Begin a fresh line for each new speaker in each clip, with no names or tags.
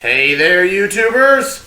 Hey there, YouTubers!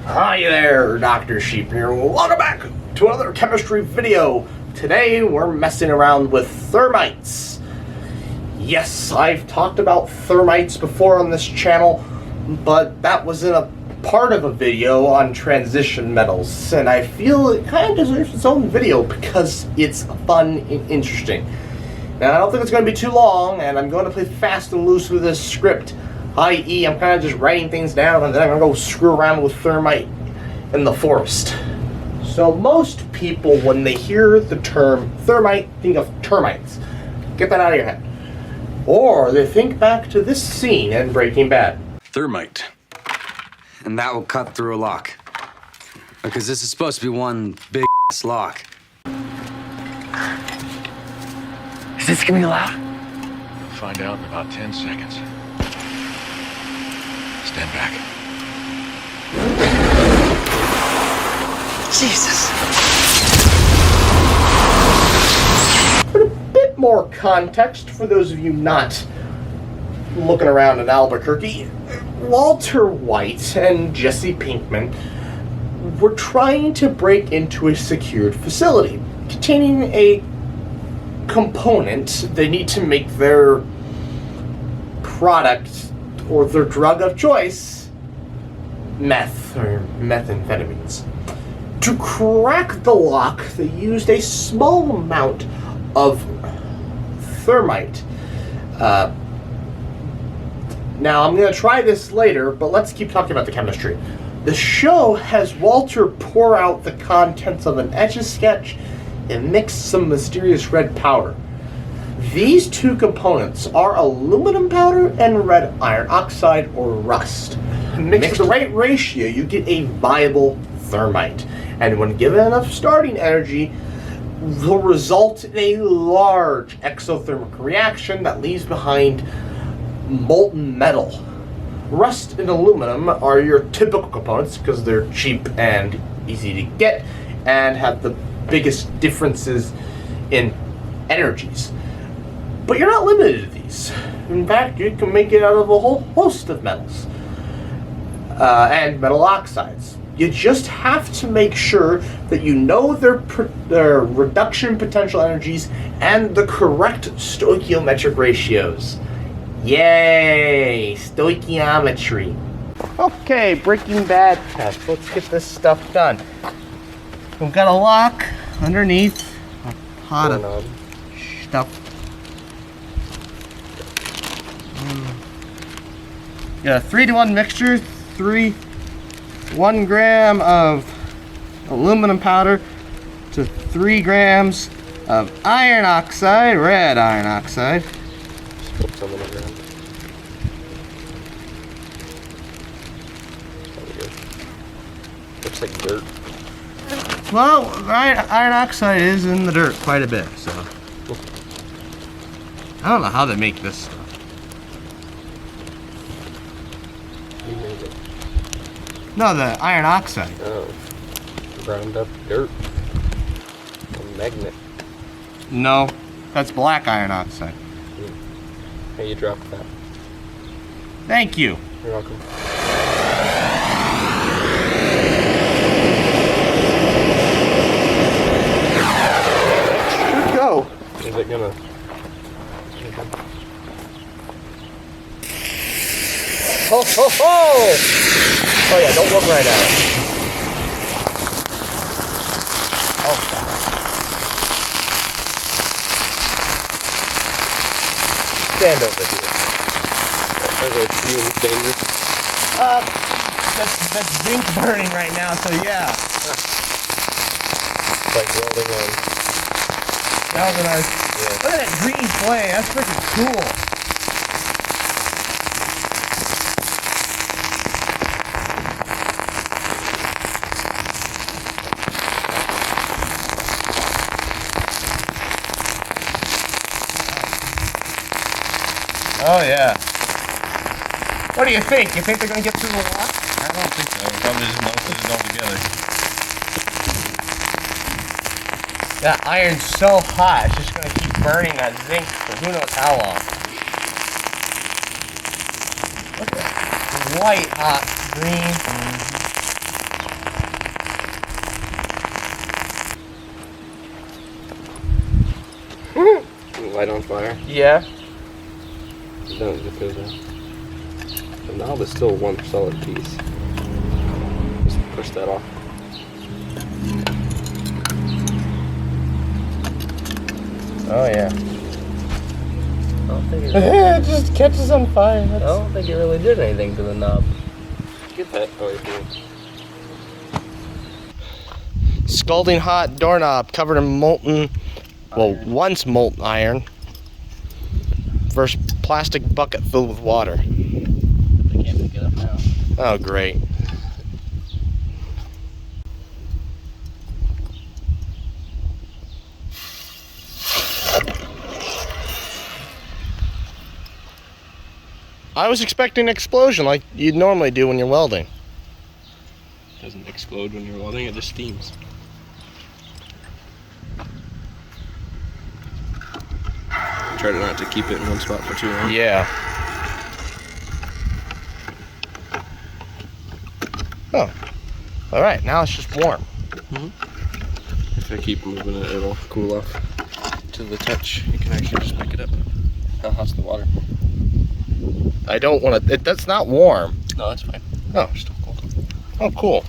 Hi there, Dr. Sheep here. Welcome back to another chemistry video. Today we're messing around with thermites. Yes, I've talked about thermites before on this channel, but that was in a part of a video on transition metals, and I feel it kind of deserves its own video because it's fun and interesting. Now, I don't think it's going to be too long, and I'm going to play fast and loose with this script, i.e. I'm kind of just writing things down, and then I'm going to go screw around with thermite in the forest. So most people, when they hear the term thermite, think of termites. Get that out of your head. Or they think back to this scene in Breaking Bad.
Thermite. And that will cut through a lock. Because this is supposed to be one big lock.
Is this gonna be loud?
We'll find out in about 10 seconds. Stand back.
Jesus.
For a bit more context, for those of you not looking around in Albuquerque, Walter White and Jesse Pinkman were trying to break into a secured facility containing a component they need to make their product or their drug of choice, meth or methamphetamines. To crack the lock, they used a small amount of thermite. Now, I'm going to try this later, but let's keep talking about the chemistry. The show has Walter pour out the contents of an Etch-a-Sketch and mix some mysterious red powder. These two components are aluminum powder and red iron oxide or rust. Mixed at the right ratio, you get a viable thermite. And when given enough starting energy, will result in a large exothermic reaction that leaves behind molten metal. Rust and aluminum are your typical components because they're cheap and easy to get and have the biggest differences in energies. But you're not limited to these. In fact, you can make it out of a whole host of metals and metal oxides. You just have to make sure that you know their reduction potential energies and the correct stoichiometric ratios. Yay! Stoichiometry. Okay, Breaking Bad test. Let's get this stuff done. We've got a lock underneath a pot of stuff. Got a 3-to-1 mixture. 1 gram of aluminum powder to 3 grams of iron oxide, red iron oxide.
Some on the ground. Probably good. Looks like dirt.
Well, iron oxide is in the dirt quite a bit, so I don't know how they make this stuff.
You made it.
No, the iron oxide.
Oh. Ground up dirt. A magnet.
No, that's black iron oxide.
Hey, you dropped that.
Thank you.
You're welcome.
Where'd it go?
Is it gonna...
Ho ho ho! Oh yeah, don't look right at it. Oh. Stand over here.
Are the fumes dangerous?
That's zinc burning right now, so yeah.
It's like welding on.
Galvanized.
Yeah.
Look at that green flame, that's freaking cool. Oh yeah. What do you think? You think they're gonna get through the lock?
I don't think so. Probably just melted it all together.
That iron's so hot, it's just gonna keep burning that zinc for who knows how long. Look at that. White hot green.
Light on fire.
Yeah.
No, because but now there's still one solid piece. Just push that off.
Oh yeah.
I don't think it,
It just catches on fire.
I don't think it really did anything to the knob.
Get that away from me.
Scalding hot doorknob covered in molten, well, once molten iron, versus plastic bucket filled with water.
I can't pick it up now.
Oh, great. I was expecting an explosion like you'd normally do when you're welding.
It doesn't explode when you're welding, it just steams. Try not to keep it in one spot for too long.
Yeah. Oh. Alright, now it's just warm.
If I keep moving it, it'll cool off to the touch. You can actually just pick it up. How hot's the water?
I don't want to. That's not warm.
No, that's fine.
Oh.
Still cold.
Oh, cool.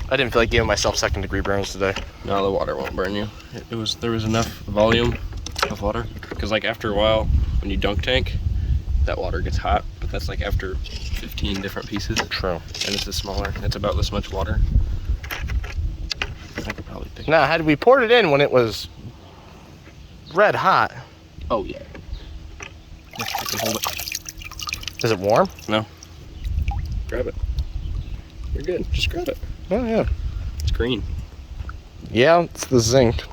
I didn't feel like giving myself second-degree burns today.
No, the water won't burn you. There was enough volume of water because like after a while when you dunk tank, that water gets hot. But that's like after 15 different pieces.
True.
And it's smaller. It's about this much water. I could probably pick.
Now, had we poured it in when it was red hot,
Oh yeah. Yeah, I can hold it.
is it warm?
No. Grab it. You're good. Just grab it.
Oh yeah.
It's green.
Yeah, it's the zinc.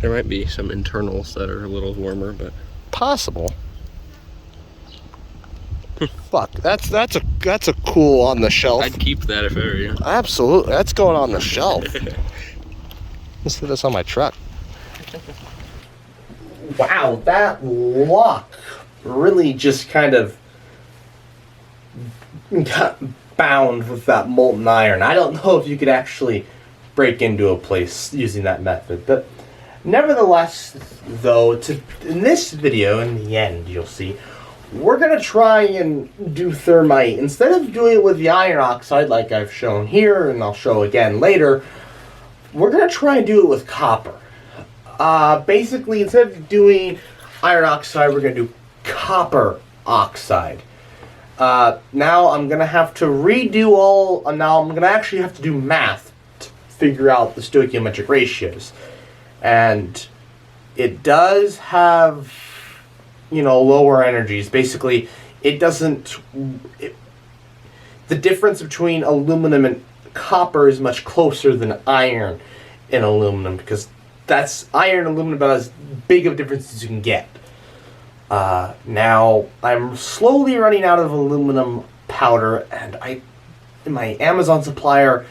There might be some internals that are a little warmer, but
Possible. Fuck, that's a cool on the shelf.
I'd keep that if I were you.
Absolutely, that's going on the shelf. Let's do this on my truck. Wow, that lock really just kind of got bound with that molten iron. I don't know if you could actually break into a place using that method, but nevertheless, though, in this video, in the end, you'll see, we're going to try and do thermite. Instead of doing it with the iron oxide like I've shown here, and I'll show again later, we're going to try and do it with copper. Basically, instead of doing iron oxide, we're going to do copper oxide. Now I'm going to have to redo now I'm going to actually have to do math to figure out the stoichiometric ratios. And it does have, lower energies. Basically, it doesn't, the difference between aluminum and copper is much closer than iron and aluminum, because that's iron and aluminum about as big of a difference as you can get. Now, I'm slowly running out of aluminum powder, and my Amazon supplier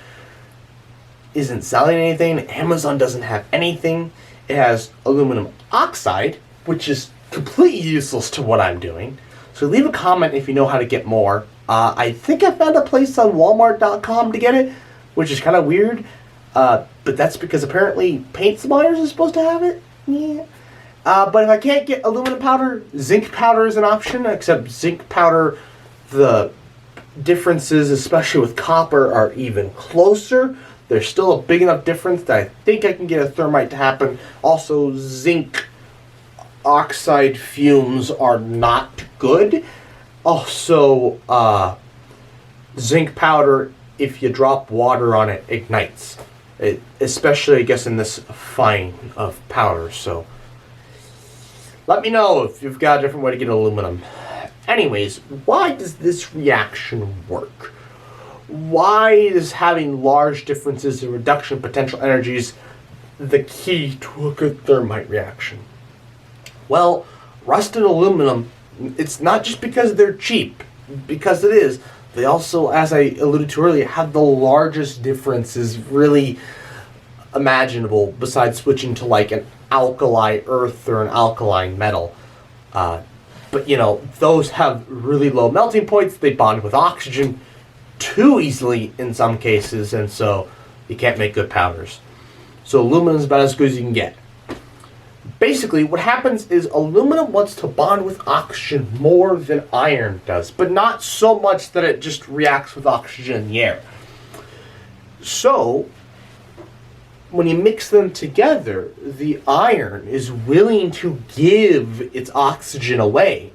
isn't selling anything. Amazon doesn't have anything. It has aluminum oxide, which is completely useless to what I'm doing. So leave a comment if you know how to get more. I think I found a place on Walmart.com to get it, which is kind of weird. But that's because apparently paint suppliers are supposed to have it. Yeah. But if I can't get aluminum powder, zinc powder is an option, except zinc powder, the differences, especially with copper, are even closer. There's still a big enough difference that I think I can get a thermite to happen. Also, zinc oxide fumes are not good. Also, zinc powder, if you drop water on it, ignites. Especially, I guess, in this fine of powder. So, let me know if you've got a different way to get aluminum. Anyways, why does this reaction work? Why is having large differences in reduction potential energies the key to a good thermite reaction? Well, rust and aluminum, it's not just because they're cheap, because it is. They also, as I alluded to earlier, have the largest differences, really imaginable besides switching to like an alkali earth or an alkaline metal. But you know, those have really low melting points. They bond with oxygen too easily in some cases, and so you can't make good powders. So aluminum is about as good as you can get. Basically, what happens is aluminum wants to bond with oxygen more than iron does, but not so much that it just reacts with oxygen in the air. So, when you mix them together, the iron is willing to give its oxygen away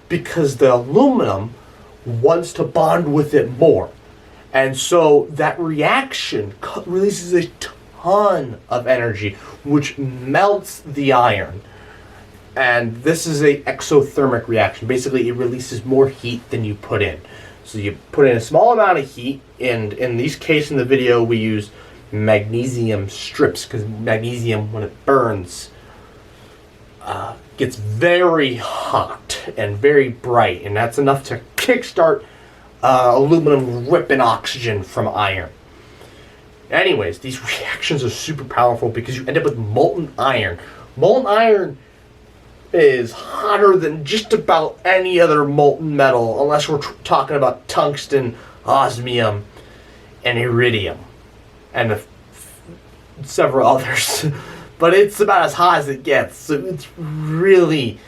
because the aluminum wants to bond with it more. And so that reaction releases a ton of energy, which melts the iron. And this is a exothermic reaction. Basically, it releases more heat than you put in. So you put in a small amount of heat, and in this case in the video we use magnesium strips, because magnesium, when it burns, gets very hot and very bright, and that's enough to kickstart aluminum ripping oxygen from iron. Anyways, these reactions are super powerful because you end up with molten iron. Molten iron is hotter than just about any other molten metal, unless we're talking about tungsten, osmium, and iridium, and several others. But it's about as hot as it gets, so it's really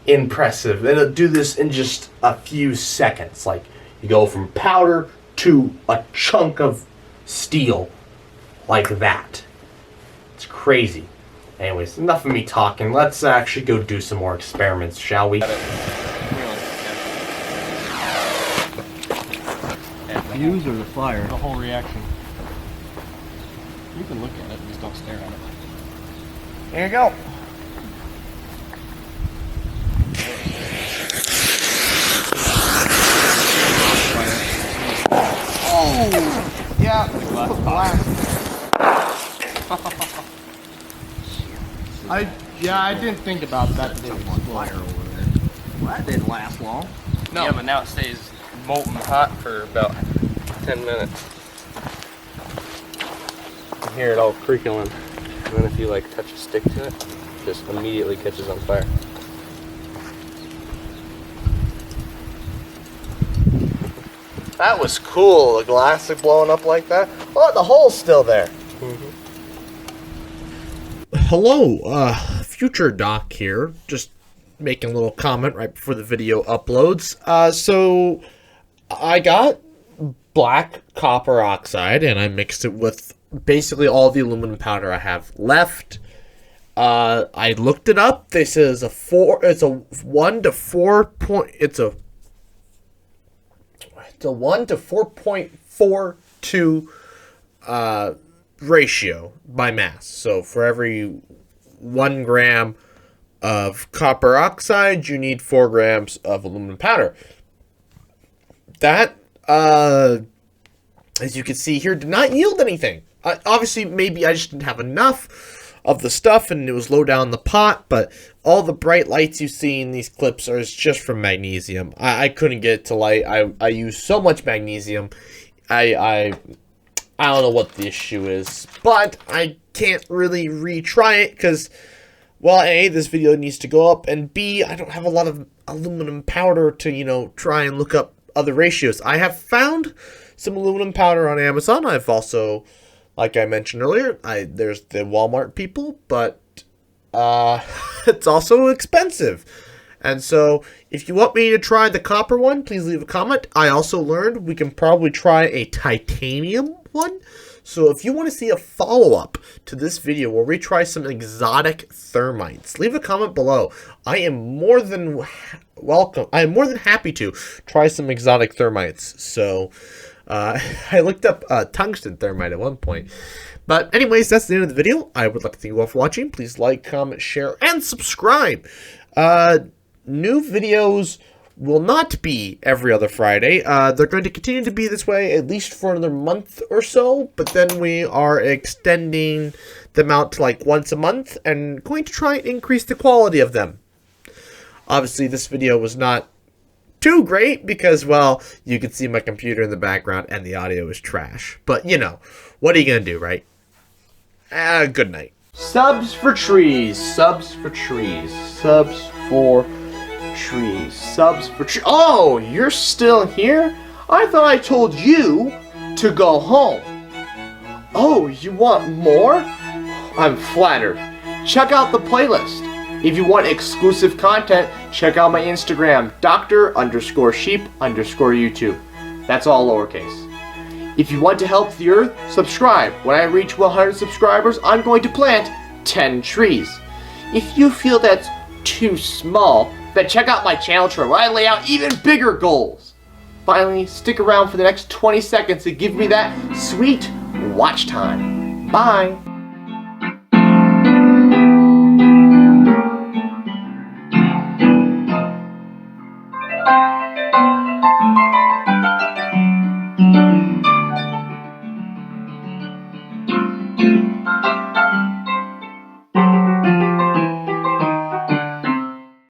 impressive. And it'll do this in just a few seconds. Like, you go from powder to a chunk of steel like that. It's crazy. Anyways, enough of me talking. Let's actually go do some more experiments, shall we?
Fuse or the fire?
The whole reaction. You can look at it, just don't stare at it.
Here you go. Oh! Yeah, I didn't think about that.
Fire over there. Well, that didn't last long.
No. Yeah, but now it stays molten hot for about 10 minutes. You hear it all creaking. And then if you like touch a stick to it, it just immediately catches on fire.
That was cool, the glass blowing up like that. Oh, the hole's still there. Hello, future Doc here. Just making a little comment right before the video uploads. So, I got black copper oxide and I mixed it with basically all the aluminum powder I have left. I looked it up. They say it's a 1 to 4.42 ratio by mass. So for every 1 gram of copper oxide, you need 4 grams of aluminum powder. That, as you can see here, did not yield anything. Obviously, maybe I just didn't have enough of the stuff and it was low down the pot, but all the bright lights you see in these clips are just from magnesium. I couldn't get it to light. I use so much magnesium. I don't know what the issue is, but I can't really retry it because, well, A, this video needs to go up, and B, I don't have a lot of aluminum powder to, you know, try and look up other ratios. I have found some aluminum powder on Amazon. I've also, like I mentioned earlier, there's the Walmart people, but it's also expensive. And so, if you want me to try the copper one, please leave a comment. I also learned we can probably try a titanium one. So if you want to see a follow-up to this video where we try some exotic thermites, leave a comment below. I am more than welcome. I am more than happy to try some exotic thermites. So I looked up tungsten thermite at one point. But anyways, that's the end of the video. I would like to thank you all for watching. Please like, comment, share, and subscribe. New videos will not be every other Friday. They're going to continue to be this way at least for another month or so, but then we are extending them out to like once a month and going to try and increase the quality of them. Obviously, this video was not too great because, well, you can see my computer in the background and the audio is trash. But, you know, what are you going to do, right?
Good night.
Subs for trees. Subs for trees. Subs for trees. Subs for trees. Oh, you're still here? I thought I told you to go home. Oh, you want more? I'm flattered. Check out the playlist. If you want exclusive content, check out my Instagram, Dr_sheep_YouTube. That's all lowercase. If you want to help the earth, subscribe. When I reach 100 subscribers, I'm going to plant 10 trees. If you feel that's too small, then check out my channel chart where I lay out even bigger goals. Finally, stick around for the next 20 seconds to give me that sweet watch time. Bye.